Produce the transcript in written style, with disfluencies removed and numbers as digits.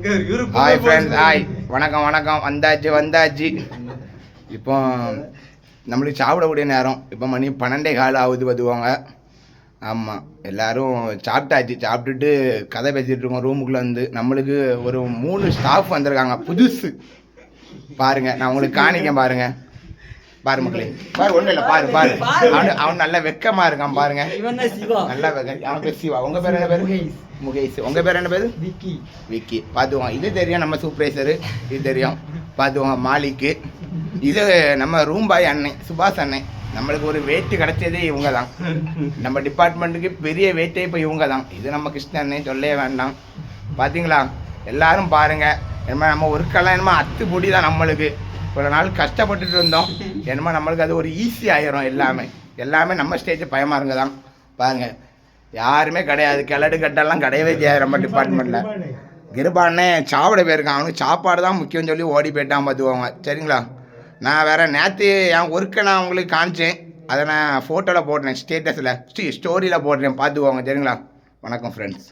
Hi friends, hi, வணக்கம் வணக்கம். வந்தாச்சு. இப்போ நம்மளுக்கு சாப்பிடக்கூடிய நேரம். இப்போ மணி 12:15 ஆகுது பார்த்துக்கோங்க. ஆமாம், எல்லோரும் சாப்பிட்டுட்டு கதை பேசிகிட்டு இருக்கோம் ரூமுக்குள்ளே வந்து. நம்மளுக்கு ஒரு 3 ஸ்டாஃப் வந்திருக்காங்க புதுசு. பாருங்கள், நான் உங்களுக்கு காணிக்கேன் பாருங்கள். பாரு மக்களே, பாரு, ஒன்றும் இல்லை, பாரு. அவன் நல்ல வெக்கமாக இருக்கான் பாருங்க. நல்லா அவன் பேர் சிவா. உங்கள் பேர் என்ன பேர்? முகேஷ். உங்கள் பேர் என்ன பேர்? விக்கி. பார்த்துவோம், இது தெரியும் நம்ம சூப்பர்வைசரு, இது தெரியும் பார்த்துவோங்க. மாலிக்கு. இது நம்ம ரூம் பாய் அண்ணன் சுபாஷ் அண்ணன். நம்மளுக்கு ஒரு வெயிட்டு கிடைச்சதே இவங்க தான். நம்ம டிபார்ட்மெண்ட்டுக்கு பெரிய வெயிட்டே இப்போ இவங்க தான். இது நம்ம கிருஷ்ண அண்ணன் சொல்லவே வேண்டாம். பார்த்தீங்களா, எல்லாரும் பாருங்கள். என்னமோ நம்ம ஒர்க்கெல்லாம் என்னமோ அத்துப்பொடி தான். நம்மளுக்கு ஒரு நாள் கஷ்டப்பட்டுட்டு இருந்தோம், என்னமோ நம்மளுக்கு அது ஒரு ஈஸி ஆயிரும். எல்லாமே நம்ம ஸ்டேஜ் பயமாக இருங்க தான். பாருங்கள், யாருமே கிடையாது. கிளடு கட்டெல்லாம் கிடையவே செய்யாது நம்ம டிபார்ட்மெண்ட்டில். கிருபானே சாப்பிட போயிருக்கான். அவனுக்கு சாப்பாடு தான் முக்கியம் சொல்லி ஓடி போயிட்டான் பார்த்துக்கோங்க. சரிங்களா, நான் வேறு நேற்று என் ஒர்க்கை நான் உங்களுக்கு காமிச்சேன். அதை நான் ஃபோட்டோவில் போடுறேன், ஸ்டேட்டஸில் ஸ்டோரியில் போடுறேன் பார்த்துக்கோங்க. சரிங்களா, வணக்கம் ஃப்ரெண்ட்ஸ்.